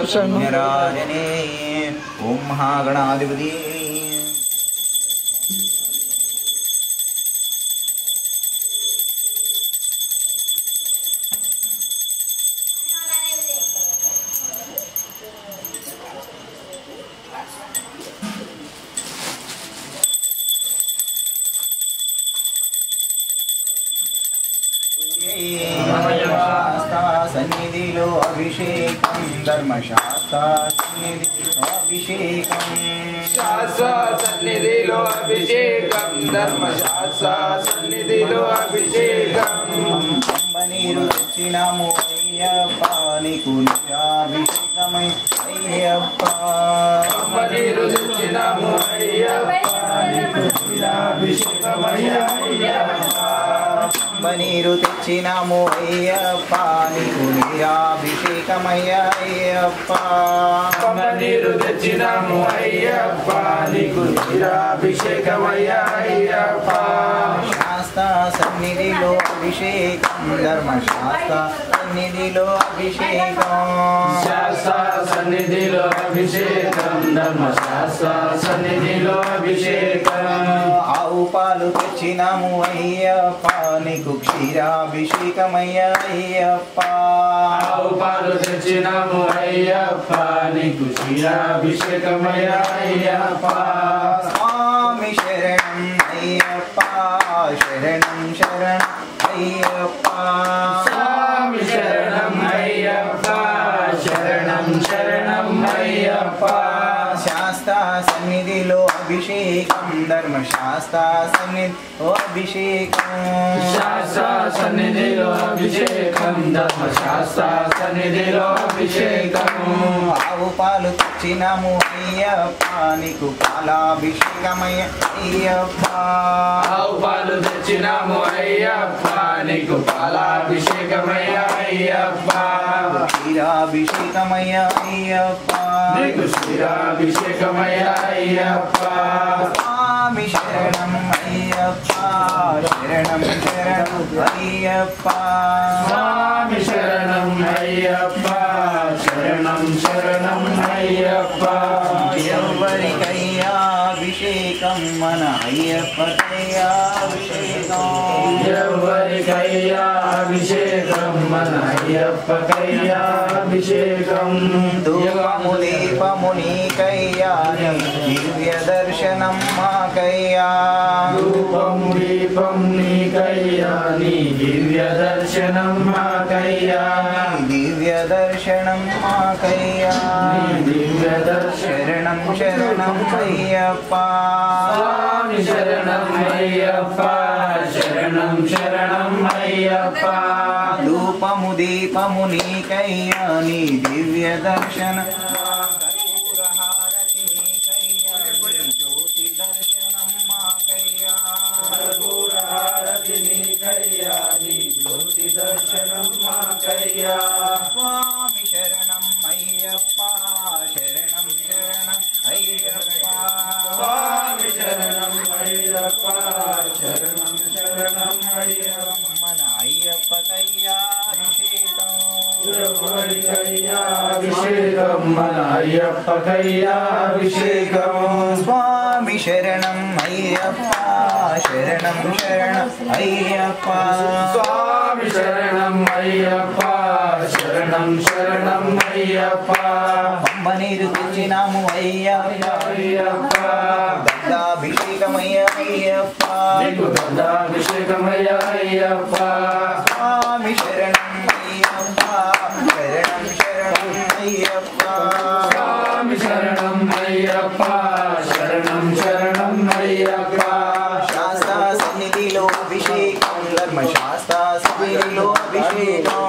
पुण्यराजने ओम महागणाधिपति सन्निधिलो अभिषेकं धर्मशास्त्र सन्निधिलो अभिषेकं शास्त्र सन्निधिलो अभिषेकं धर्मशास्त्र सन्निधिलो अभिषेकं अंबनीरु తెచ్చినాము అయ్యప్ప నీకు నిరాభిషేకమై అయ్యప్ప అంబనీరు తెచ్చినాము అయ్యప్ప నీకు నిరాభిషేకమై అయ్యప్ప అంబనీరు తెచ్చినాము అయ్యప్ప నీకు నిరాభిషేకమయ్య అయ్యప్ప అంబనీరు తెచ్చినాము అయ్యప్ప నీకు నిరాభిషేకమై అయ్యప్ప శాస్త్ర సన్నిధిలో అభిషేకం ధర్మశాస్త్ర సన్నిధిలో అభిషేకం శాస్త్ర సన్నిధిలో అభిషేకం ధర్మశాస్త్ర సన్నిధిలో అభిషేకం ఆవు పాలు తెచ్చినాము అయ్యప్ప నీకు క్షీరాభిషేకమయ్య అయ్యప్ప ఆవు పాలు తెచ్చినాము అయ్యప్ప నీకు క్షీరాభిషేకమై అయ్యప్ప స్వామి శరణం అయ్యప్ప శరణం శరణం అయ్యప్ప స్వామి శరణం అయ్యప్ప శరణం శరణం అయ్యప్ప శాస్త్ర సన్నిధిలో అభిషేకం ధర్మశాస్త్ర సన్నిధిలో అభిషేకం శాస్త్ర సన్నిధిలో అభిషేకం ధర్మశాస్త్ర సన్నిధిలో అభిషేకం ఆవు పాలు తెచ్చినాము అయ్యప్ప నీకు పాలాభిషేకమయ్య అయ్యప్ప ఆవు పాలు తెచ్చినాము అయ్యప్ప నీకు పాలాభిషేకమై అయ్యప్ప క్షీరాభిషేకమయ్య అయ్యప్ప నీకు క్షీరాభిషేకమై అయ్యప్ప స్వామి శరణం అయ్యప్ప శరణం శరణం అయ్యప్ప స్వామి శరణం అయ్యప్ప శరణం శరణం అయ్యప్ప ఎవరికయ్యా అభిషేకం మన అయ్యప్పకయ్యా అభిషేకం ఎవరికయ్యా అభిషేకం మన అయ్యప్పకయ్యా అభిషేకం ధూపము దీపము నీకయ్యా దివ్య దర్శనం మాకయ్యా రూపము దీపం నీకయ్యా నీ దివ్య దర్శనం మాకయ్యా దివ్య దర్శనం మాకయ్యా నీ దివ్య దర్శనం శరణం శరణం అయ్యప్ప స్వామి శరణం అయ్యప్ప శరణం శరణం అయ్యప్ప ధూపము దీపము నీకయ్యా నీ దివ్య దర్శన కర్పూర హారతి నీకయ్యా నీ జ్యోతి దర్శనం మాకయ్యా కర్పూర హారతి నీకయ్యా నీ జ్యోతి దర్శనం మాకయ్యా స్వామి శరణం అయ్యప్ప శరణం శరణం అయ్యప్ప స్వామి శరణం అయ్యప్ప శరణం శరణం అయ్యప్ప మన అయ్యప్పకయ్యా అభిషేకం ఎవరికయ్యా అభిషేకం మన అయ్యప్పకయ్యా అభిషేకం స్వామి శరణం అయ్యప్ప శరణం శరణం అయ్యప్ప స్వామి శరణం అయ్యప్ప శరణం శరణం అయ్యప్ప పంబనీరు తెచ్చినాము అయ్యప్ప అయ్యప్ప గంగాభిషేకమయ్య అయ్యప్ప నీకు గంగాభిషేకమయ్య అయ్యప్ప స్వామి శరణం అయ్యప్ప శరణం శరణం అయ్యప్ప స్వామి శరణం అయ్యప్ప శరణం శరణం అయ్యప్ప శాస్త్ర సన్నిధిలో అభిషేకం ధర్మశాస్త్ర సన్నిధిలో అభిషేకం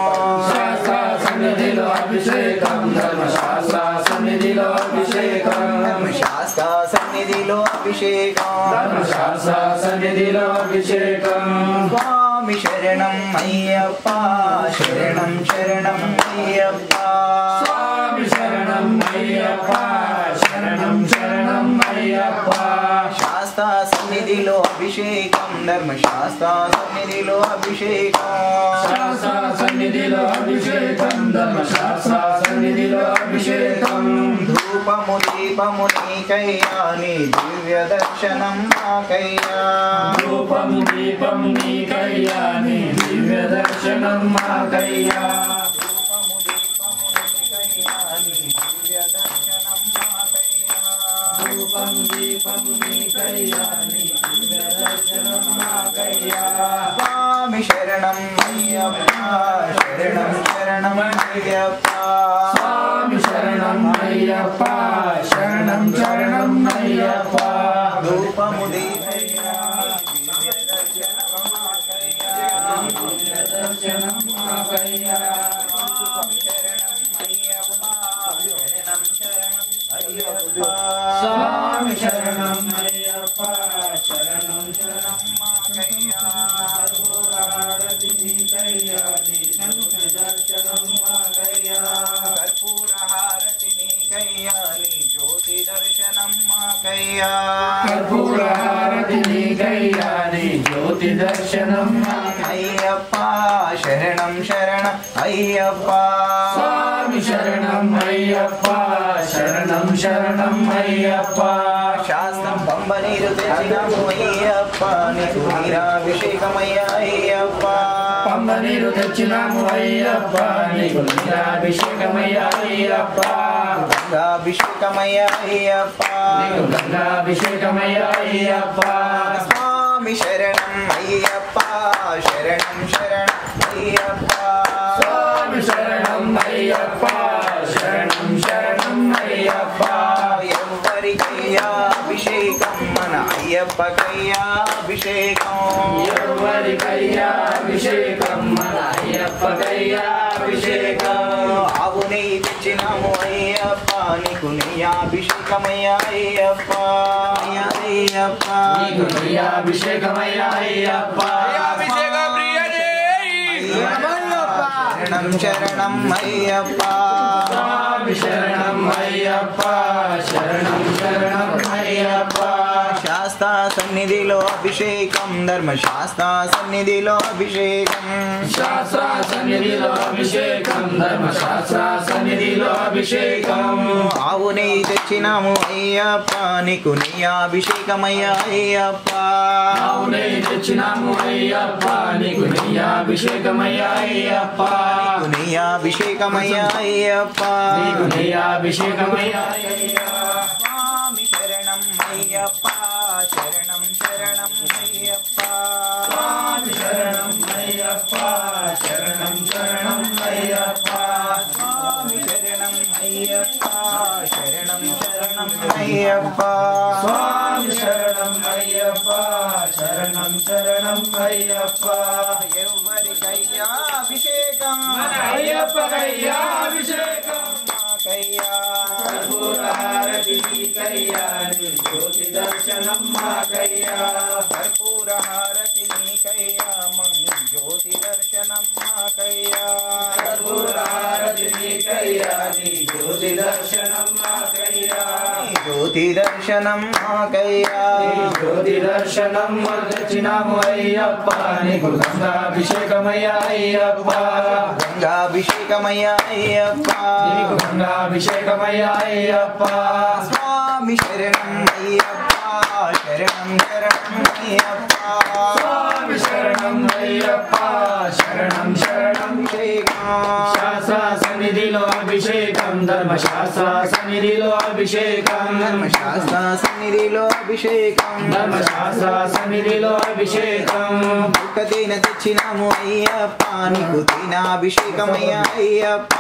శాస్త్ర సన్నిధిలో అభిషేకం ధర్మశాస్త్ర సన్నిధిలో అభిషేకం ధర్మశాస్త్ర సన్నిధిలో అభిషేకం ధర్మశాస్త్ర సన్నిధిలో అభిషేకం స్వామి శరణం అయ్యప్ప శరణం శరణం అయ్యప్ప స్వామి శరణం అయ్యప్ప శరణం శరణం అయ్యప్ప శాస్త్ర సన్నిధిలో అభిషేకం ధర్మశాస్త్ర సన్నిధిలో అభిషేకం శాస్త్ర సన్నిధిలో అభిషేకం ధర్మశాస్త్ర సన్నిధిలో అభిషేకం ధూపము దీపము నీకయ్యా నీ దివ్య దర్శనం మాకయ్యా ధూపము దీపం నీకయ్యా నీ దివ్య దర్శనం మాకయ్యా ధూపము దీపము నీకయ్యా నీ దివ్య దర్శనం మాకయ్యా ధూపం దీపం నీకయ్యా నీ దివ్య దర్శనం మాకయ్యా స్వామి శరణం అయ్యప్ప శరణం శరణం అయ్యప్ప స్వామి శరణం అయ్యప్ప శరణం శరణం అయ్యప్ప ధూపము దీపయ్యా దివ్య దర్శనం మాకయ్యా దివ్య దర్శనం మాకయ్యా స్వామి శరణం అయ్యప్ప శరణం శరణం అయ్యప్ప స్వామి శరణం అయ్యప్ప శరణం శరణం మాకయ్యా హారతి నీకయ్యా నీ దివ్య దర్శనం మాకయ్యా కర్పూర హారతి నీకయ్యా నీ జ్యోతి దర్శనం మాకయ్యా కర్పూర హారతి నీకయ్యా నీ జ్యోతి దర్శనం అయ్యప్ప శరణం శరణం అయ్యప్ప స్వామి శరణం అయ్యప్ప శరణం శరణం అయ్యప్ప శాస్త్రం పంబ నీరు తెచ్చినాము అయ్యప్ప నీకు నీరాభిషేకమయ్యా అయ్యప్ప పంబ నీరు తెచ్చినాము అయ్యప్ప నీకు నీరాభిషేకమయ్యా అయ్యప్ప గంగాభిషేకమయ్యా అయ్యప్ప నీకు గంగాభిషేకమయ్యా అయ్యప్ప స్వామి శరణం అయ్యప్ప శరణం శరణం అయ్యప్ప స్వామి శరణం అయ్యప్ప శరణం శరణం అయ్యప్ప ఎవరికయ్యా అభిషేకం మన అయ్యప్పకయ్యా అభిషేకం ఎవరికయ్యా అభిషేకం మన అయ్యప్పకయ్యా అభిషేకం ఆవు నెయ్యి తెచ్చినాము అయ్యప్ప నీకు నెయ్యాభిషేకమయ్యా అయ్యప్ప అయ్యప్ప నీకు నీయాభిషేకమయ్యా అయ్యప్ప శరణం శరణం అయ్యప్ప స్వామి శరణం అయ్యప్ప శరణం శరణం అయ్యప్ప శాస్త్ర సన్నిధిలో అభిషేకం ధర్మశాస్త్ర సన్నిధిలో అభిషేకం శాస్త్ర సన్నిధిలో అభిషేకం ధర్మశాస్త్ర సన్నిధిలో అభిషేకం ఆవు నెయ్యి తెచ్చినాము అయ్యప్ప నీకు నెయ్యాభిషేకమయ్యా అయ్యప్ప అవునే తెచ్చినాము అయ్యప్ప నీకు నీయాభిషేకమయ్యా అయ్యప్ప నీకు నెయ్యాభిషేకమయ్యా అయ్యప్ప నీకు నీయాభిషేకమయ్యా అయ్యప్ప స్వామి శరణం అయ్యప్ప శరణం శరణం అయ్యప్ప స్వామి శరణం అయ్యప్ప శరణం శరణం అయ్యప్ప స్వామి శరణం అయ్యప్ప శరణం శరణం అయ్యప్ప స్వామి శరణం అయ్యప్ప శరణం శరణం అయ్యప్ప ఎవరికయ్యా అభిషేకం మన అయ్యప్పకయ్యా అభిషేకం మాకయ్యా కర్పూర హారతి నీకయ్యా నీ జ్యోతి దర్శనం మాకయ్యా కర్పూర హారతి నీకయ్యా మంగ జ్యోతి దర్శనం మాకయ్యా కర్పూర హారతి నీకయ్యా నీ జ్యోతి దర్శనం మాకయ్యా జ్యోతి దర్శనం మాకయ్యా నీ జ్యోతి దర్శనం తెచ్చినాము అయ్యప్ప నీకు గంగాభిషేకమయ్యా అయ్యప్ప గంగాభిషేకమయ్యా అయ్యప్ప నీకు గంగాభిషేకమయ్యా అయ్యప్ప స్వామి శరణం అయ్యప్ప శరణం శరణం అయ్యప్ప స్వామి శరణం అయ్యప్ప శరణం శరణం శాస్త్ర సన్నిధిలో అభిషేకం ధర్మశాస్త్ర సన్నిధిలో అభిషేకం ధర్మశాస్త్ర సన్నిధిలో అభిషేకం ధర్మశాస్త్ర సన్నిధిలో అభిషేకం పుట్టతేన తెచ్చినాము అయ్యప్ప నీకు తేనాభిషేకమయ్యా అయ్యప్ప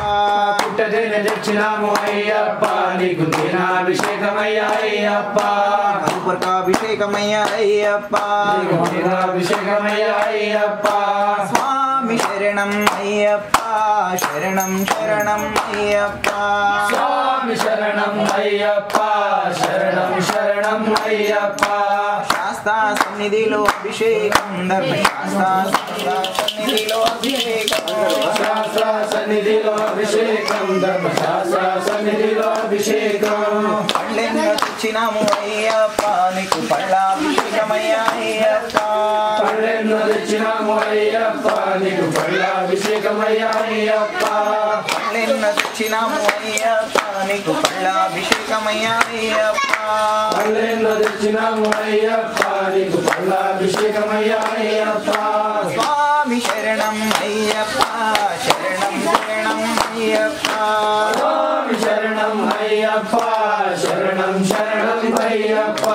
పుట్టతేనె తెచ్చినాము అయ్యప్ప నీకు దీనాభిషేకమయ్యా అయ్యప్ప మధుపర్కాభిషేకమయ్యా అయ్యప్ప నీకు దీనాభిషేకమయ్యా అయ్యప్ప స్వామి శరణం అయ్యప్ప శరణం శరణం అయ్యప్ప స్వామి శరణం అయ్యప్ప శరణం శరణం అయ్యప్ప శాస్త్ర సన్నిధిలో అభిషేకం ధర్మశాస్త్ర సన్నిధిలో అభిషేకం శాస్త్ర సన్నిధిలో అభిషేకం ధర్మశాస్త్ర సన్నిధిలో అభిషేకం పళ్ళెంగా తెచ్చినాము అయ్యప్ప నీకు పళ్ళాభిషేకమయ్యా అయ్యప్ప పళ్ళెన్నో తెచ్చినాము అయ్యప్ప నీకు పళ్ళాభిషేకమయ్యా అయ్యప్ప పళ్ళెన్న తెచ్చినాము అయ్యప్ప నీకు పళ్ళాభిషేకమయ్యా అయ్యప్ప పళ్ళెన్న తెచ్చినాము అయ్యప్ప నీకు పళ్ళాభిషేకమయ్యా అయ్యప్ప స్వామి శరణం అయ్యప్ప శరణం శరణం అయ్యప్ప స్వామి శరణం అయ్యప్ప శరణం శరణం అయ్యప్ప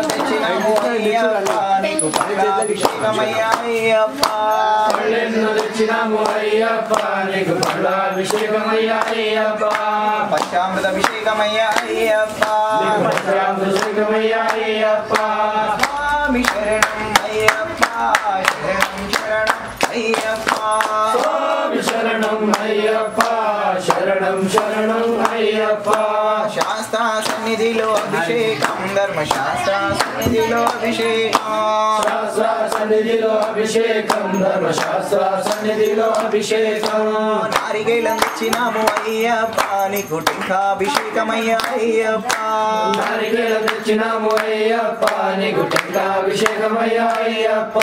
తెచ్చినాము అయ్యప్ప నీకు పళ్ళాభిషేకమయ్యా అయ్యప్ప పళ్ళెన్న తెచ్చినాము అయ్యప్ప నీకు పళ్ళాభిషేకమయ్యా అయ్యప్ప పంచామృతాభిషేకమయ్యా అయ్యప్ప పంచామృతాభిషేకమయ్యా అయ్యప్ప స్వామి శరణం అయ్యప్ప శరణం శరణం అయ్యప్ప స్వామి శరణం అయ్యప్ప శరణం శరణం అయ్యప్ప శాస్త్ర సన్నిధిలో అభిషేకం ధర్మశాస్త్ర సన్నిధిలో అభిషేకం శాస్త్ర సన్నిధిలో అభిషేకం ధర్మశాస్త్ర సన్నిధిలో అభిషేకం నారికేళం తెచ్చినాము అయ్యప్ప నీకు టెంకాభిషేకమయ్యా అయ్యప్ప నారికేళం తెచ్చినాము అయ్యప్ప నీకు టెంకాభిషేకమయ్యా అయ్యప్ప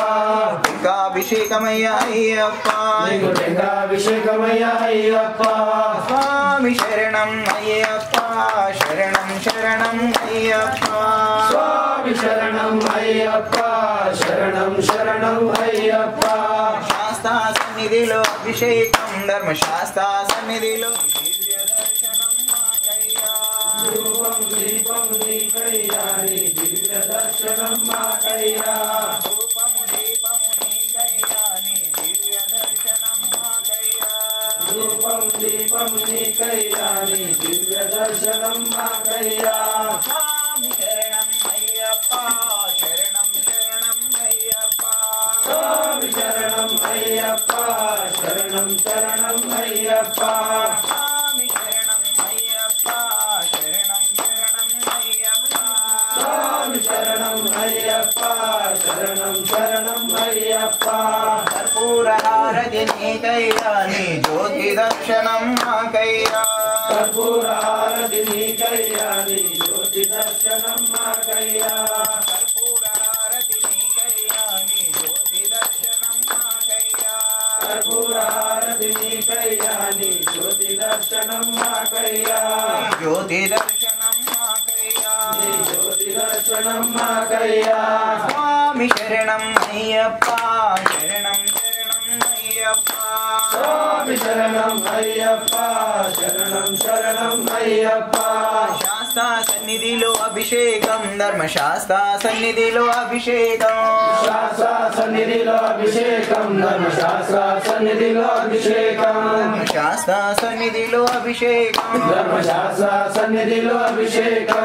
టెంకాభిషేకమయ్యా అయ్యప్ప నీకు టెంకాభిషేకమయ్యా అయ్యప్ప స్వామి శరణం అయ్యప్ప శరణం శరణం అయ్యప్ప స్వామి శరణం అయ్యప్ప శరణం శరణం అయ్యప్ప శాస్త్ర సన్నిధిలో అభిషేకం ధర్మశాస్త్ర సన్నిధిలో దివ్య దర్శనం మాకయ్యా రూపం దీపం నీకయ్యా నీ దివ్య దర్శనం మాకయ్యా రూపము దీపము నీకయ్యా నీ దివ్య దర్శనం మాకయ్యా రూపం దీపం నీకయ్యా నీ దివ్య దర్శనం మాకయ్యా స్వామి శరణం అయ్యప్ప శరణం శరణం అయ్యప్ప స్వామి శరణం అయ్యప్ప శరణం శరణం అయ్యప్ప స్వామి శరణం అయ్యప్ప శరణం శరణం అయ్యప్ప స్వామి శరణం అయ్యప్ప శరణం శరణం అయ్యప్ప కర్పూర హారతి నీకయ్యా నీ జ్యోతి దర్శనం మాకయ్యా కర్పూర హారతి నీకయ్యా నీ జ్యోతి దర్శనం మాకయ్యా కర్పూర హారతి నీకయ్యా నీ జ్యోతి దర్శనం మాకయ్యా కర్పూర హారతి నీకయ్యా నీ జ్యోతి దర్శనం మాకయ్యా జ్యోతి దర్శనం మాకయ్యా నీ జ్యోతి దర్శనం మాకయ్యా స్వామి శరణం అయ్యప్ప శరణం శరణం అయ్యప్ప స్వామి శరణం అయ్యప్ప శరణం శరణం అయ్యప్ప శాస్త్ర సన్నిధిలో అభిషేకం ధర్మశాస్త్ర సన్నిధిలో అభిషేకం శాస్త్ర సన్నిధిలో అభిషేకం ధర్మశాస్త్ర సన్నిధిలో అభిషేకం శాస్త్ర సన్నిధిలో అభిషేకం ధర్మశాస్త్ర సన్నిధిలో అభిషేకం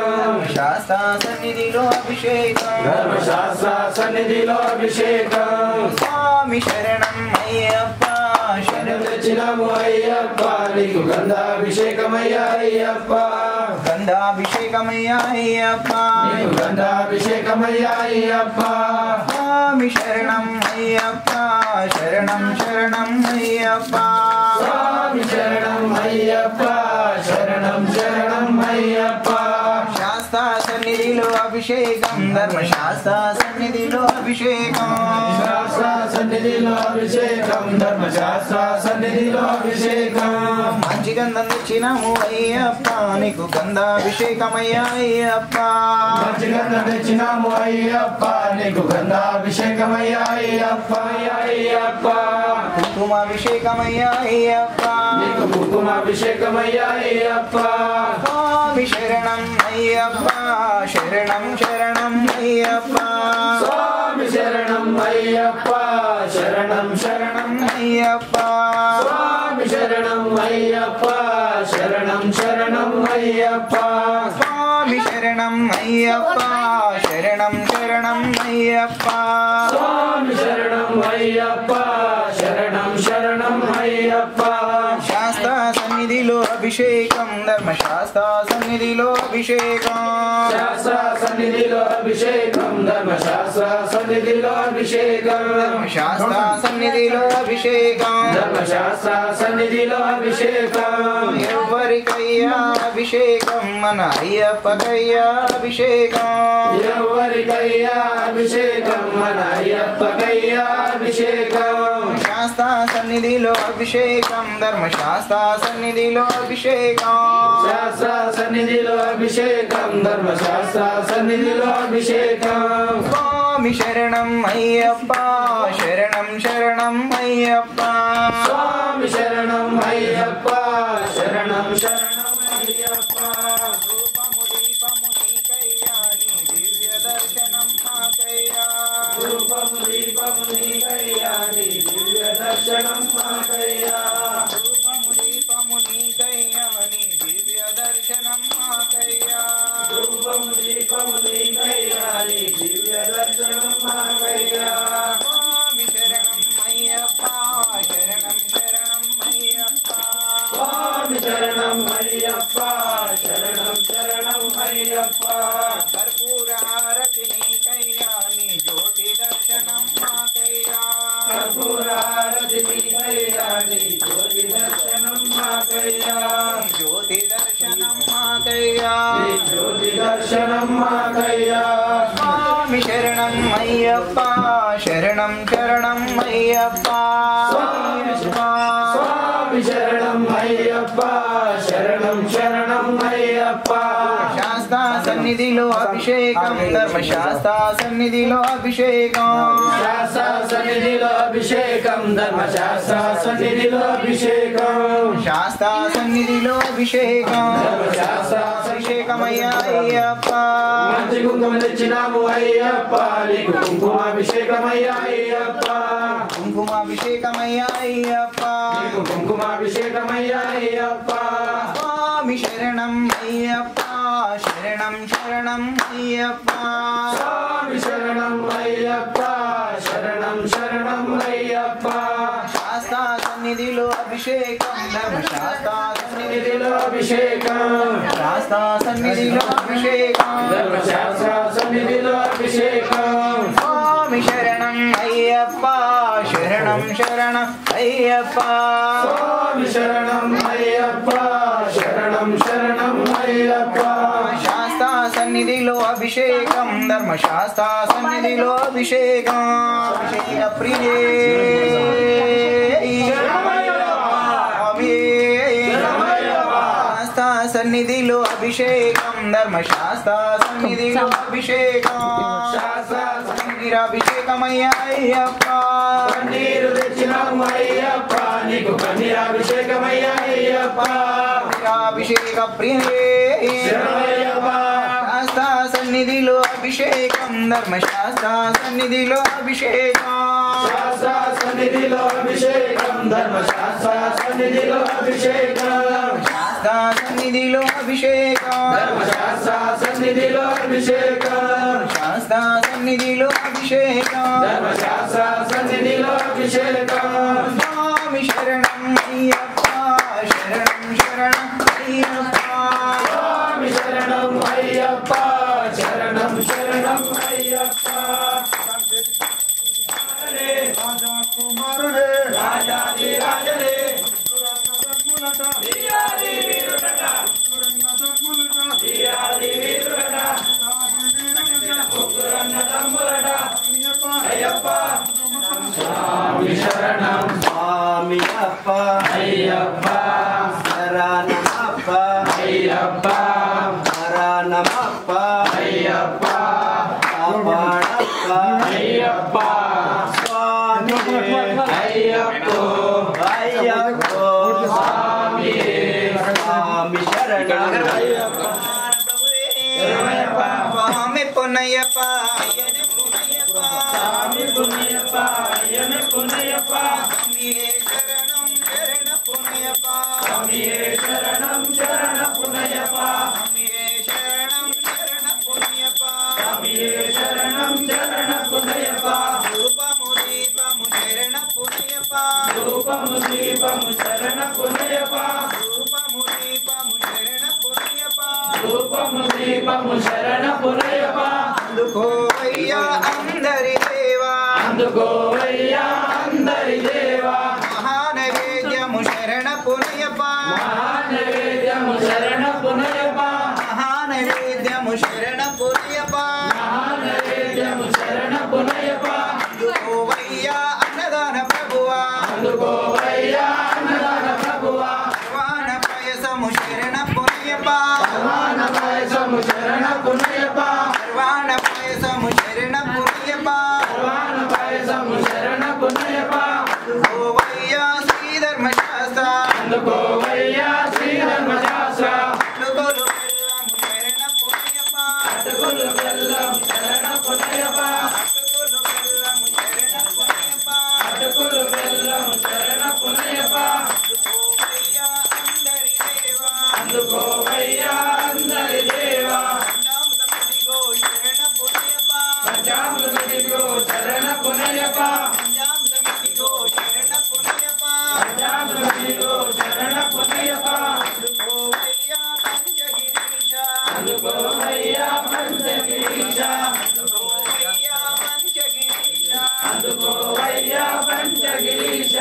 శాస్త్ర సన్నిధిలో అభిషేకం ధర్మశాస్త్ర సన్నిధిలో అభిషేకం స్వామి శరణం అయ్యప్ప శరణం శరణం తెచ్చినాము అయ్యప్ప నీకు గంధాభిషేకమయ్యా అయ్యప్ప గంధాభిషేకమయ్యా అయ్యప్ప నీకు గంధాభిషేకమయ్యా అయ్యప్ప స్వామి శరణం అయ్యప్ప శరణం శరణం అయ్యప్ప స్వామి శరణం అయ్యప్ప శరణం శరణం అయ్యప్ప శాస్త్ర సన్నిధిలో అభిషేకం ధర్మశాస్త్ర సన్నిధిలో అభిషేకం శాస్త్ర సన్నిధిలో అభిషేకం ధర్మశాస్త్ర సన్నిధిలో అభిషేకం మంచి గంధం తెచ్చినాము అయ్యప్ప నీకు గంధాభిషేకమయ్యా అయ్యప్ప మంచి గంధం తెచ్చినాము అయ్యప్ప నీకు గంధాభిషేకమయ్యా అయ్యప్ప అయ్యప్ప కుంకుమాభిషేకమయ్యా అయ్యప్ప నీకు కుంకుమాభిషేకమయ్యా అయ్యప్ప స్వామి శరణం అయ్యప్ప శరణం శరణం అయ్యప్ప స్వామి శరణం అయ్యప్ప శరణం శరణం అయ్యప్ప స్వామి శరణం అయ్యప్ప శరణం శరణం అయ్యప్ప స్వామి శరణం అయ్యప్ప శరణం శరణం అయ్యప్ప స్వామి శరణం అయ్యప్ప శరణం శరణం అయ్యప్ప శాస్త్ర సన్నిధిలో అభిషేకం ధర్మశాస్త్ర సన్నిధిలో అభిషేకం శాస్త్ర సన్నిధిలో అభిషేకం ధర్మశాస్త్ర సన్నిధిలో అభిషేకం శాస్త్ర సన్నిధిలో అభిషేకం ధర్మశాస్త్ర సన్నిధిలో అభిషేకం ఎవరికయ్యా అభిషేకం మన అయ్యప్పకయ్యా అభిషేకం ఎవరికయ్యా అభిషేకం మన అయ్యప్పకయ్యా అభిషేకం శాస్త్ర శాస్త్ర సన్నిధిలో అభిషేకం ధర్మశాస్త్ర సన్నిధిలో అభిషేకం శాస్త్ర సన్నిధిలో అభిషేకం ధర్మశాస్త్ర సన్నిధిలో అభిషేకం స్వామి శరణం అయ్యప్ప శరణం శరణం అయ్యప్ప స్వామి శరణం అయ్యప్ప శరణం శరణం అయ్యప్ప రూపము దీపము నీకయ్యా నీ దివ్య దర్శనం మాకయ్యా రూపము దీపము నీకయ్యా నీ దివ్య దర్శనం మాకయ్యా రూపము దీపము నీకయ్యా నీ దివ్య దర్శనం మాకయ్యా రూపము దీపము నీకయ్యా నీ దివ్య దర్శనం మాకయ్యా స్వామి శరణం అయ్యప్ప శరణం శరణం అయ్యప్ప స్వామి శరణం అయ్యప్ప శరణం శరణం అయ్యప్ప కర్పూర హారతి నీకయ్యా నీ జ్యోతి దర్శనం మాకయ్యా కర్పూరారతి నీకయ్యా నీ జ్యోతి దర్శనం మాకయ్యా జ్యోతి దర్శనం మాకయ్యా నీ జ్యోతి దర్శనం మాకయ్యా స్వామి శరణం అయ్యప్ప శరణం శరణం అయ్యప్ప స్వామి శరణం అయ్యప్ప శరణం శరణం అయ్యప్ప శాస్త్ర సన్నిధిలో అభిషేకం ధర్మశాస్త్ర సన్నిధిలో అభిషేకం శాస్త్ర సన్నిధిలో అభిషేకం ధర్మశాస్త్ర సన్నిధిలో అభిషేకం శాస్త్ర సన్నిధిలో అభిషేకం ధర్మశాస్త్ర అభిషేకమయ్యా అయ్యప్ప మంచి కుంకుమ తెచ్చినాము అయ్యప్ప నీకు కుంకుమాభిషేకమయ్యా అయ్యప్ప కుంకుమాభిషేకమయ్యా అయ్యప్ప నీకు కుంకుమాభిషేకమయ్యా అయ్యప్ప స్వామి శరణం అయ్యప్ప శరణం శరణం అయ్యప్ప స్వామి శరణం అయ్యప్ప శరణం శరణం అయ్యప్ప శాస్త్ర సన్నిధిలో అభిషేకం ధర్మశాస్త్ర సన్నిధిలో సన్నిధిలో అభిషేకం శాస్త్ర సన్నిధిలో అభిషేకం ధర్మశాస్త్ర సన్నిధిలో అభిషేకం స్వామి శరణం అయ్యప్ప శరణం శరణం అయ్యప్ప స్వామి శరణం అయ్యప్ప శరణం శరణం అయ్యప్ప శాస్త్ర సన్నిధిలో అభిషేకం ధర్మశాస్త్ర సన్నిధిలో అభిషేకం అభిషేక ప్రియే శాస్త్ర సన్నిధిలో అభిషేకం ధర్మశాస్త్ర సన్నిధిలో అభిషేకం శాస్త్ర అభిషేకమయ్యా అయ్యప్ప కన్నీరు తెచ్చినాము అయ్యప్ప నీకు కన్నీరాభిషేకమయ్యా అయ్యప్ప అభిషేక ప్రియే శరణమయ్యప్ప శాస్త్ర సన్నిధిలో అభిషేకం ధర్మశాస్త్ర సన్నిధిలో అభిషేకం శాస్త్ర సన్నిధిలో అభిషేకం ధర్మశాస్త్ర సన్నిధిలో అభిషేకం శాస్త్ర సన్నిధిలో అభిషేకం ధర్మశాస్త్ర సన్నిధిలో అభిషేకం శాస్త్ర సన్నిధిలో అభిషేకం ధర్మశాస్త్ర సన్నిధిలో అభిషేకం స్వామి శరణం అయ్యప్ప శరణం శరణం అయ్యప్ప స్వామి శరణం అయ్యప్ప శరణం శరణం అయ్యప్ప రాజకుమారుడే రాజాది రాజలే వీరాది వీరుడట వీరాది వీరుడట ముగ్గురన్న తమ్ములట అయ్యప్ప స్వామి శరణం స్వామి అప్ప అయ్యప్ప శరణమప్ప అయ్యప్ప శరణమప్ప అయ్యప్ప కాపాడప్ప అయ్యప్ప స్వామి అయ్యప్పో అయ్యప్పో స్వామి స్వామి శరణం శరణమయ్యప్ప. స్వామి పొన్నయ్యప్ప అయ్యనే పొన్నయ్యప్ప స్వామి పుణ్యప్ప అయ్యనే పుణ్యప్ప స్వామియే శరణం శరణ పొన్నయ్యప్ప స్వామియే శరణం శరణ పుణ్యప్ప స్వామియే శరణం శరణ పొన్నయ్యప్ప స్వామియే శరణం శరణ పుణ్యప్ప రూపము దీపము శరణ పొన్నయ్యప్ప రూపము దీపము శరణ పుణ్యప్ప రూపము దీపము శరణ పొన్నయ్యప్ప రూపము దీపము శరణ పుణ్యప్ప అందుకోవయ్యా అందరి దేవా అందుకోవయ్యా అందరి దేవా మహానైవేద్యము శరణ పొన్నయ్యప్ప మహానైవేద్యము శరణ పుణ్యప్ప మహానైవేద్యము శరణ పొన్నయ్యప్ప మహానైవేద్యము శరణ పుణ్యప్ప అందుకోవయ్యా అన్నదాన ప్రభువా పునయప్ప సర్వాణ పాయసము శరణ పునయప్ప సర్వాణ పాయసము శరణ పునయప్ప సర్వాణ పాయసము శరణ పునయప్ప ఓవయ్యా శ్రీ ధర్మశాస్త్ర అందుకోవయ్యా శ్రీ ధర్మశాస్త్ర అటుకులు బెల్లము శరణ పునయప్ప అటుకులు బెల్లం శరణ పునయప్ప అటుకులు బెల్లము శరణ పునయప్ప అటుకులు బెల్లం శరణ పునయప్ప ఓవయ్యా అందరి దేవా అందుకోవయ్యా అందరి దేవా పంచామృతమిదిగో శరణ పునయప్ప పంచామృతమిదిగో శరణ పునయప్ప పంచామృతమిదిగో శరణ పునయప్ప పంచామృతమిదిగో శరణ పునయప్ప ఓవయ్యా పంచగిరీశ అందుకోవయ్యా పంచగిరీశ ఓవయ్యా పంచగిరీశ అందుకోవయ్యా పంచగిరీశ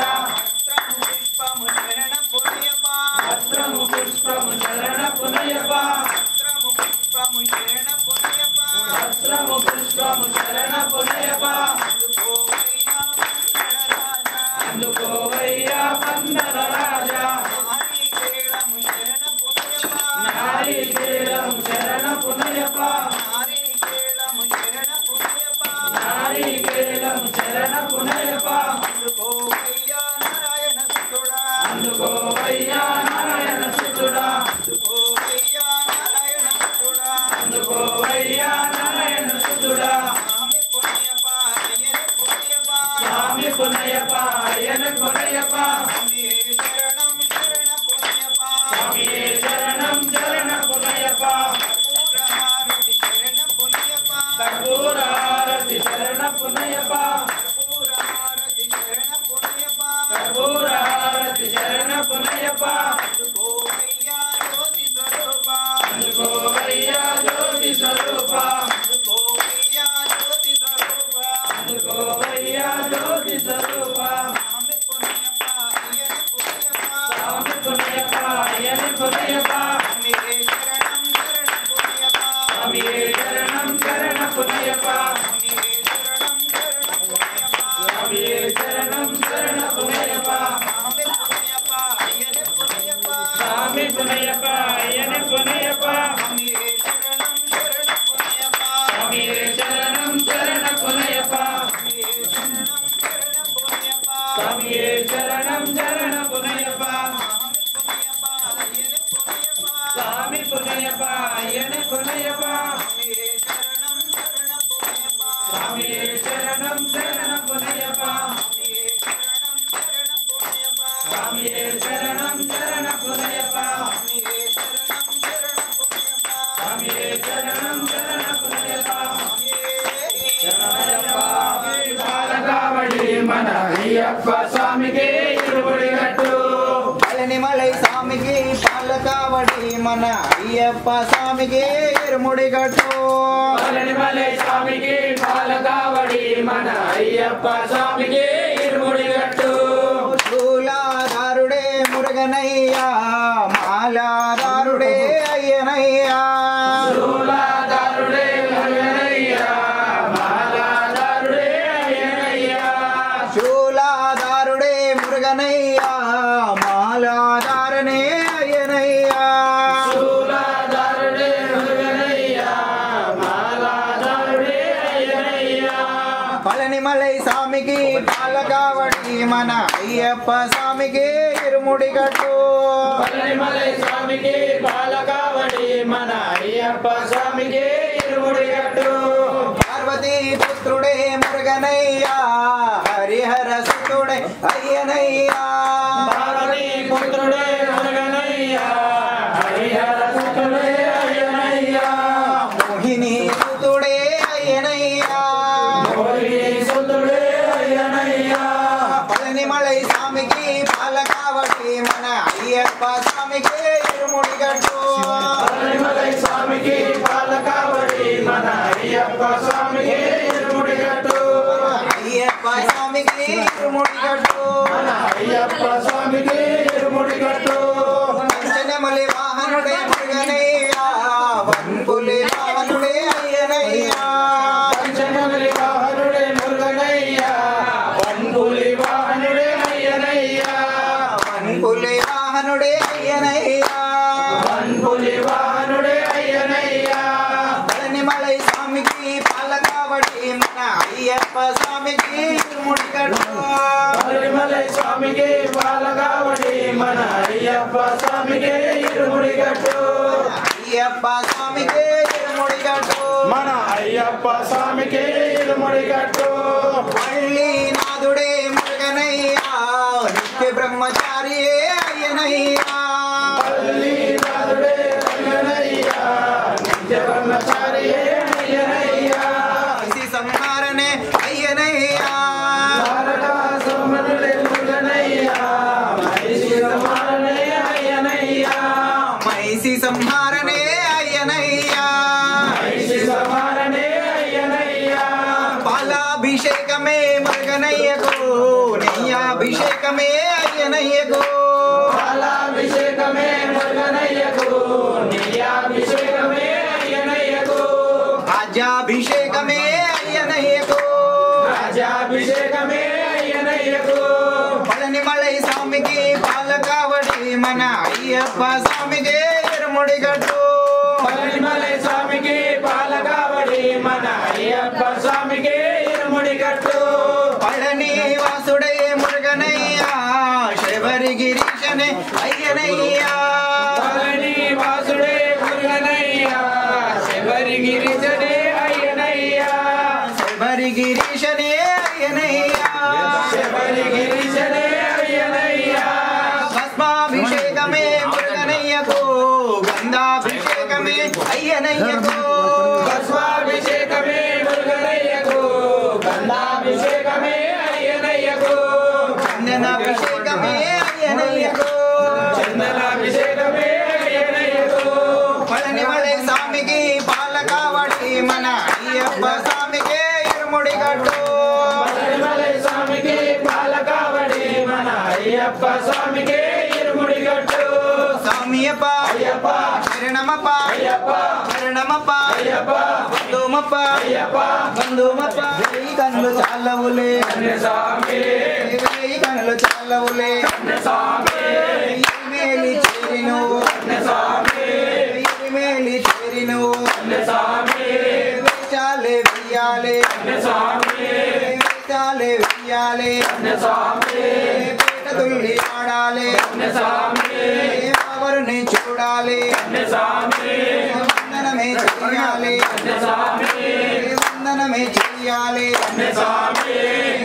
పుష్పము శరణ పునయప్ప వస్త్రము పుష్పము శరణ పునయప్ప వస్త్రము పుష్పము శరణ పునయప్ప వస్త్రము పుష్పము శరణ పునయప్ప అందుకోవయ్యా పందల రాజా అందుకోవయ్యా పందల రాజా నారీకేళము శరణ పునయప్ప నారీకేళము శరణ పునయప్ప నారీకేళము శరణ పునయప్ప నారీకేళము శరణ పునయప్ప అందుకోవయ్యా నారాయణ సుతుడా అందుకోవయ్యా నారాయణ సుతుడా అందుకోవయ్యా నారాయణ సుతుడా అందుకోవయ్యా నారాయణ సుతుడా స్వామి పునయప్ప అయ్యనే పునయప్ప స్వామి పునయప్ప అయ్యన పునయప్ప స్వామియే శరణం శరణ పునయప్ప స్వామియే శరణం శరణ పునయప్ప పూరహారతి శరణ పునయప్ప కర్పూరహారతి శరణ పునయప్ప పూరహారతి శరణ పునయప్ప కర్పూరహారతి శరణ పునయప్ప అందుకోవయ్యా జ్యోతి స్వరూప అందుకోవయ్యా జ్యోతి స్వరూప అందుకోవయ్యా జ్యోతి స్వరూప అందుకోవయ్యా జ్యోతి స్వరూప స్వామి పునయప్ప అయ్యనే పునయప్ప స్వామి పునయప్ప అయ్యన పునయప్ప స్వామియే శరణం శరణ పునయప్ప స్వామియే శరణం శరణ పునయప్ప స్వామియే శరణం శరణ పునయప్ప స్వామియే శరణం శరణ పునయప్ప స్వామి పునయప్ప అయ్యనే పునయప్ప స్వామి పునయప్ప అయ్యన పునయప్ప స్వామియే శరణం శరణ పునయప్ప స్వామియే శరణం శరణ పునయప్ప స్వామియే శరణం శరణ పునయప్ప స్వామి పునయప్ప అయ్యన పునయప్ప స్వామియే శరణం శరణ పునయప్ప స్వామియే శరణం శరణ పునయప్ప స్వామియే శరణం శరణ పునయప్ప శరణమయ్యప్ప బాలకావడి మన అయ్యప్ప స్వామికి ఇరుముడి గట్టు పళనిమలై స్వామికి పాలకావడి మన అయ్యప్ప స్వామికి ఇరుముడి గట్టు పళనిమలై స్వామికి బాలకావడి మన అయ్యప్ప స్వామికి ఇరుముడి గట్టు శూలాదారుడే మురుగనయ్యా మాలాదారుడే అయ్యనయ్యా శూలాదారుడే మురుగనయ్యా మాలాదారుడే అయ్యనయ్యా శూలాదారుడే మురుగనయ్యా మాలాదారనే అయ్యనయ్యా శూలాదారుడే మురుగనయ్యా మాలాదారుడే అయ్యనయ్యా పళనిమలై స్వామికి పాలకావడి మన అయ్యప్ప స్వామికి ఇరుముడి గట్టు పళనిమలై స్వామికి బాలకావడి మన అయ్యప్ప స్వామికి ఇరుముడి గట్టు పార్వతీ పుత్రుడే మురుగనయ్యా హరిహర సుతుడే అయ్యనయ్యా పార్వతీ పుత్రుడే మురుగనయ్యా హరిహర సుతుడే అయ్యనయ్యా మోహిని సుతుడే అయ్యనయ్యా మోహిని సుతుడే అయ్యనయ్యా పళనిమలై స్వామికి పాలకావడి మన అయ్యప్ప స్వామికి ఇరుముడి గట్టు పళనిమలై స్వామికి బాలకావడి మన అయ్యప్ప స్వామికి ఇరుముడి గట్టు అయ్యప్ప స్వామికి ఇరుముడి గట్టు మన అయ్యప్ప స్వామికి ఇరుముడి గట్టు పంచనమలి వాహనుడే మురుగనయ్యా వన్పులి వాహనుడే అయ్యనయ్యా పంచనమలి వాహనుడే మురుగనయ్యా వన్పులి వాహనుడే అయ్యనయ్యా వన్పులి వాహనుడే అయ్యనయ్యా వన్పులి అయ్యప్ప స్వామికి ఇరుముడి కట్టు మన అయ్యప్ప స్వామికి ఇరుముడి కట్టు పల్లి నాదుడే మురుగనయ్యా నిత్య బ్రహ్మచారి అయ్యనయ్యా పల్లి నాదుడే మురుగనయ్యా నిత్య బ్రహ్మచారి అయ్యనయ్యా మైసి సంహారనే అయ్యనయ్యా తారకాసురుడే మురుగనయ్యా మైసి సంహారనే అయ్యనయ్యా మైసి సంహారనే అయ్యనయ్యా మైసి సంహారనే అయ్యనయ్యా పాలాభిషేకమే మురుగనయ్యకు నెయ్యాభిషేకమే అయ్యనయ్యకు పాలాభిషేకమే మురుగనయ్యకు నెయ్యాభిషేకమే అయ్యనయ్యకు రాజ్యాభిషేకమే అయ్యనయ్యకు రాజ్యాభిషేకమే అయ్యనయ్యకు పళనిమలై స్వామికి పాలకావడి మన అయ్యప్ప స్వామికి ఇరుముడి కట్టు పళనిమలై స్వామికి పాలకావడి మన అయ్యప్ప స్వామికి ఇరుముడి కట్టు పళని వాసుడే మురుగనయ్యా శబరి గిరీశనే అయ్యనయ్యా పళని వాసుడే మురుగనయ్యా శబరి గిరిజనే అయ్యనయ్యా శబరి గిరీశనే అయ్యనయ్యా శబరి గిరిజనే అయ్యనయ్యా భస్మాభిషేకమే మురుగనయ్యకు గంధాభిషేకమే అయ్యనయ్యకు భస్మాభిషేకమే మురుగనయ్యకు గంధాభిషేకమే అయ్యనయ్యకు చందనాభిషేకమే అయ్యనయ్యకు చందనాభిషేకమే అయ్యనయ్యకు పళనిమలై స్వామికి పాలకావడి మన అయ్యప్ప స్వామికి ఇరుముడి కట్టు పళనిమలై స్వామికి పాలకావడి మన అయ్యప్ప స్వామికి ఇరుముడి కట్టు స్వామియప్ప అయ్యప్ప శరణమప్ప అయ్యప్ప శరణమప్ప అయ్యప్ప బంధుమప్ప అయ్యప్ప బంధుమప్ప వెయ్యి కన్నులు చాలవులే స్వామి వెయ్యి కన్నులు చాలవులే స్వామి మేలి చేరి నువ్వు స్వామి మేలి చేరి నువ్వు స్వామి వేచాలే వెయ్యాలే స్వామి వేచాలే వెయ్యాలే స్వామి పేట తుల్లి ఆడాలి స్వామి ఎవరిని చూడాలి స్వామి వందనమే చెయ్యాలి స్వామి వందనమే చెయ్యాలి స్వామి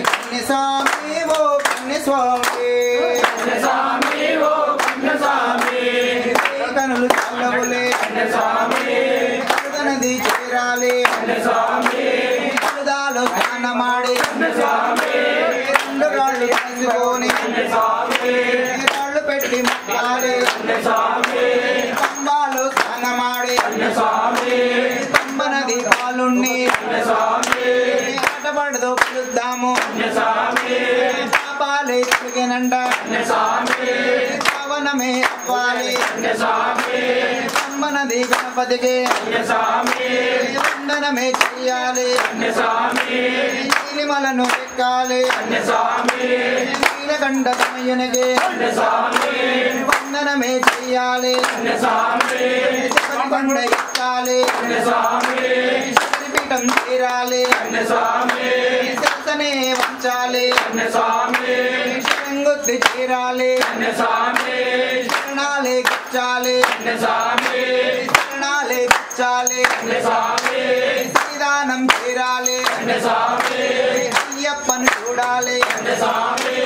కన్య స్వామి ఓ కన్య స్వామి స్వామి ఓ కన్య స్వామి కనులు చల్లవులే స్వామి నది చేరాలి స్వామి దాలో స్నానమాడి స్వామి రెండు రాళ్ళు తీసుకొని స్వామి రాళ్ళు పెట్టి ముట్టాలి స్వామి కంబాలు స్నానమాడి స్వామి కంబ నది పాలుణ్ణి స్వామి ఆటపడదో పిలుద్దాము స్వామి పాపాలే తిరిగినంట స్వామి పవనమే అవ్వాలి స్వామి కంబ నది గణపతికి స్వామి వందనమే చెయ్యాలి స్వామి నీలిమలను ఎక్కాలి స్వామి నీలకంఠ తమయునికి స్వామి వందనమే చెయ్యాలి స్వామి కొండ ఎక్కాలి స్వామి పీఠం తీరాలి స్వామి శిరసనే వంచాలి స్వామి శరంగుద్ది చేరాలి స్వామి శరణాలే గిచ్చాలి స్వామి శరణాలే గిచ్చాలి స్వామి శ్రీదానం చేరాలి స్వామి అయ్యప్పను చూడాలి స్వామి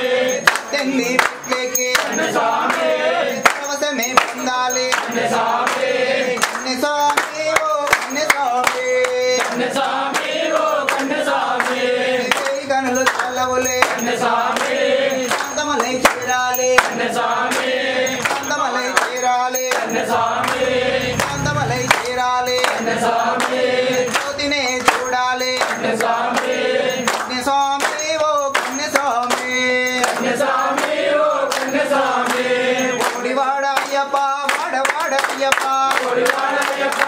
తెంది పెట్టేకి స్వామి పరవశమే పొందాలి స్వామి కన్య స్వామి ఓ కన్య స్వామి స్వామి ఓ కన్య స్వామి వెయ్యి కనులు చల్లవులే స్వామి శాంతమలై చేరాలి స్వామి శాంతమలై చేరాలి స్వామి శాంతమలై చేరాలి స్వామి జ్యోతినే చూడాలి స్వామి కన్య స్వామి ఓ కన్య స్వామి స్వామి ఓ కన్య స్వామి ఓడివాడ అయ్యప్ప వాడవాడ అయ్యప్ప వాడయ్యప్ప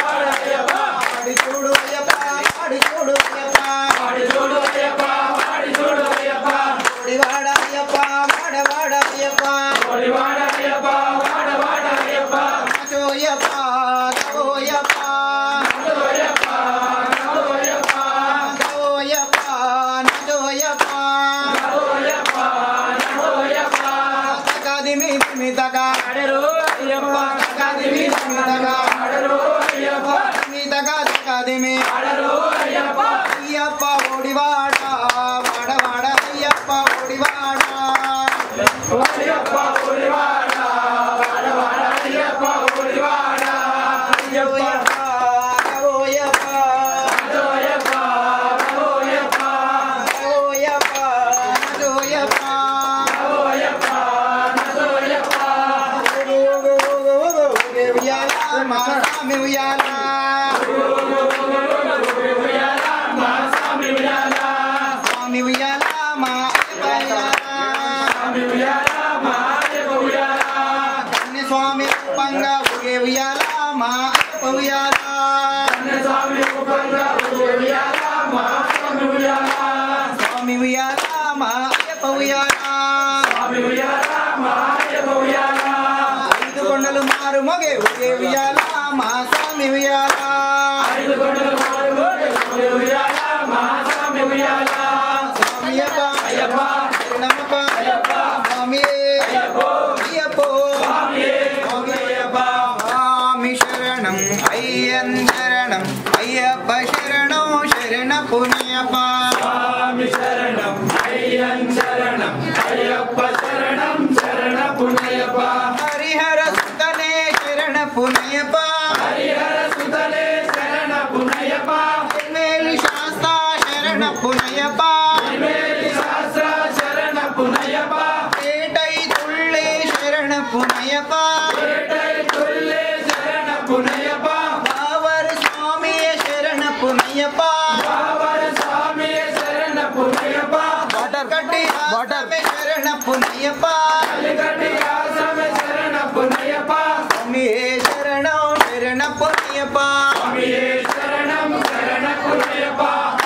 వాడయ్యప్ప వాడి చూడు అయ్యప్ప వాడి చూడు అయ్యప్ప వాడి చూడు అయ్యప్ప వాడి చూడు అయ్యప్ప ఓడివాడ అయ్యప్ప వాడవాడ అయ్యప్ప వాడయ్యప్ప వాడయ్యప్ప నాచోయప్ప తవోయప్ప అయ్యప్ప అయ్యప్ప తవోయప్ప నాచోయప్ప అయ్యప్ప అయ్యప్ప తగదిమి దిమి తగ అయ్యప్ప తగదిమి దిమి తగ మా స్వామి ఉయ్యాల స్వామి ఉయ్యాల మా కన్య స్వామి రూపంగా ఊగే ఉయ్యాల మా ఉయ్యాల స్వామి ఉయ్యాల మా ఉయ్యాల ఐదు కొండలు మారు మొగే ఊగే ఉయ్యాల మా స్వామి ఉయ్యాల స్వామి శరణం అయ్యన్ శరణం అయ్యప్ప శరణం శరణ పుణ్యప్ప స్వామి శరణం అయ్యన్ శరణం అయ్యప్ప శరణం శరణ పుణ్యప్ప హరిహర సుతనే శరణ పుణ్యప్ప హరిహర సుతలే శరణ పుణ్యప్ప మేలు శాస్త్ర శరణ పుణ్యప్ప మేలి శాస్త్ర శరణ పుణ్యప్ప పేటై తుళ్ళే శరణ పుణ్యప్ప పేటై తుల్లే శరణ పుణ్యప్ప బావర్ స్వామి శరణ పుణ్యప్ప బావర స్వామి శరణ పుణ్యప్ప కట్టి శరణ పుణ్యప్ప కలిగటి ఆశ్రమ శరణ పుణ్యప్ప స్వామి శరణం శరణ పుణ్యప్ప స్వామి శరణం శరణ పుణ్యప్ప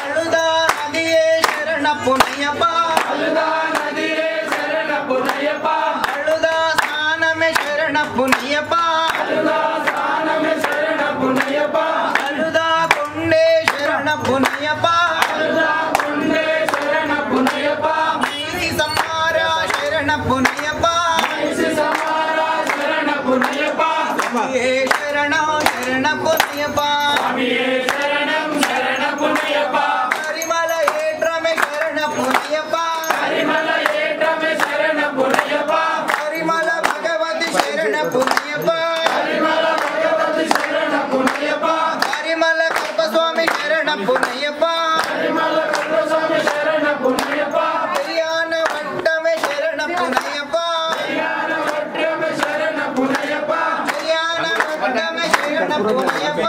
అழுదా నదియే శరణ పుణ్యప్ప అల్లుదా నదియే శరణ పుణ్యప్ప అழுదా స్నానమే శరణ పుణ్యప్ప అల్లుదా స్నానమే శరణ పుణ్యప్ప అழுదా కొండే శరణ పుణ్యప్ప అల్లుదా పుణ్యే శరణ పుణ్యప్ప మైసి సమారా శరణ పుణ్యప్ప మైసి సమారా శరణ పుణ్యప్ప స్వామి శరణం శరణ పుణ్యప్ప స్వామియే శరణం శరణ పుణ్యప్ప పరిమళ ఏట్రమే శరణ పుణ్యప్ప పరిమళ ఏటమే శరణ పుణ్యప్ప పరిమళ భగవతి శరణ పుణ్యప్ప పరిమళ భగవతి శరణ పుణ్యప్ప పరిమళ కల్పస్వామి శరణ పుణ్యప్ప పరిమళ కల్పస్వామి శరణ పుణ్యప్ప కళ్యాణ వట్టమే శరణ పుణ్యప్ప జ్ఞాన వడ్డమే శరణ పుణ్యప్ప కళ్యాణ వట్టమే శరణ పుణ్యప్ప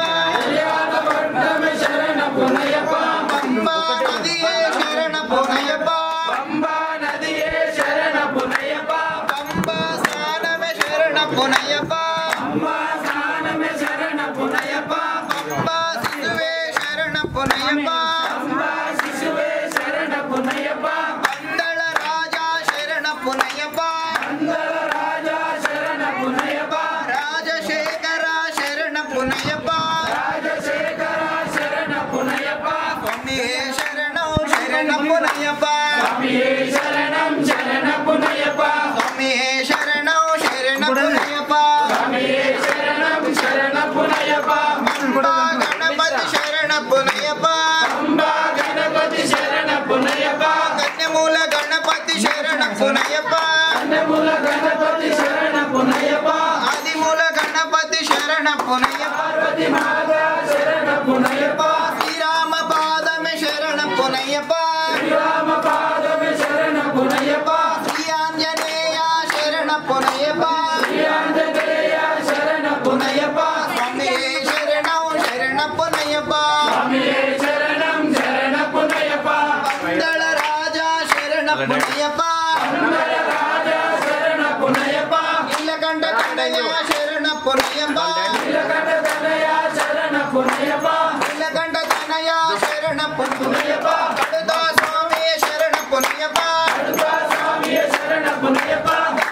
జ్ఞాన వడ్డమే శరణ పుణ్యప్ప పంబా నదియే శరణ పుణ్యప్ప పంబా నదియే శరణ పుణ్యప్ప పంబా స్నానమే శరణ పుణ్యప్ప పంబా స్నానమే శరణ పుణ్యప్ప పంబా శిశువే శరణ పుణ్యప్ప పంబా శిశువే శరణ పుణ్యప్ప పందళ రాజా శరణ పుణ్యప్ప అందర రాజా శరణ పుణ్యప్ప రాజశేఖర శరణ పుణ్యప్ప రాజశేఖర శరణ పుణ్యప్ప స్వామి శరణం శరణ పుణ్యప్ప స్వామియే శరణం శరణ పుణ్యప్ప స్వామి శరణం శరణ పుణ్యప్ప స్వామియే శరణం శరణ పుణ్యప్ప పంబా గణపతి శరణ పుణ్యప్ప పంబా గణపతి శరణ పుణ్యప్ప కన్యమూల గణపతి శరణ పుణ్యప్ప కన్నెముల గణపతి శరణ పుణ్యప్ప ఆదిమూల గణపతి శరణ పుణ్యప్ప పార్వతి మాతా శరణ పుణ్యప్ప శ్రీరామ పాదమే శరణ పుణ్యప్ప శ్రీరామ పాదమే శరణ పుణ్యప్ప శ్రీ ఆంజనేయ శరణ పుణ్యప్ప శ్రీ ఆంజనేయ శరణ పుణ్యప్ప స్వామి శరణం శరణ పుణ్యప్ప స్వామియే శరణం శరణ పుణ్యప్ప పందళ రాజా శరణ పుణ్యప్ప అందర రాజా శరణ పుణ్యప్ప ఇల్లకంఠ కండయ శరణ పుణ్యప్ప నీలకంఠ తనయ శరణ పుణ్యప్ప ఇల్లకంఠ తనయ శరణ పుణ్యప్ప పుణ్యప్ప కడుతా స్వామి శరణ పుణ్యప్ప కడుపా స్వామియే శరణ పుణ్యప్ప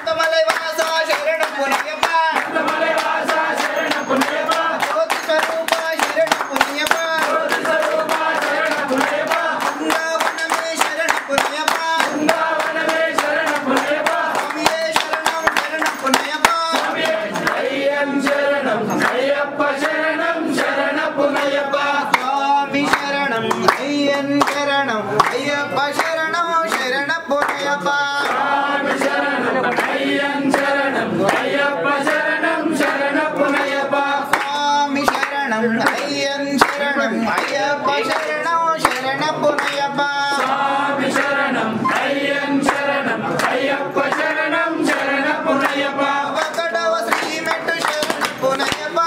తమలై వాస శరణ పుణ్యప్ప కమలై వాస శరణ పుణ్యప్ప జ్యోతి స్వరూప శరణ పుణ్యప్ప జ్యోతి స్వరూప శరణ పుణ్యప్ప బృందావనమే శరణ పుణ్యప్ప బృందావనమే శరణ పుణ్యప్ప స్వామియే శరణం శరణ పుణ్యప్ప స్వామియే అయ్యన్ శరణం అయ్యప్ప శరణం శరణ పుణ్యప్ప స్వామి శరణం అయ్యన్ శరణం అయ్యప్ప శరణం శరణ పుణ్యప్ప స్వామి శరణం అయ్యన్ శరణం అయ్యప్ప శరణం శరణ పుణ్యప్ప స్వామి శరణం అయ్యన్ శరణం అయ్యప్ప శరణం శరణ పుణ్యప్ప స్వామి శరణం అయ్యన్ శరణం అయ్యప్ప శరణం శరణ పుణ్యప్ప ఒకటవ శ్రీ మెట్టు శరణ పుణ్యప్ప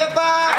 అయ్యప్ప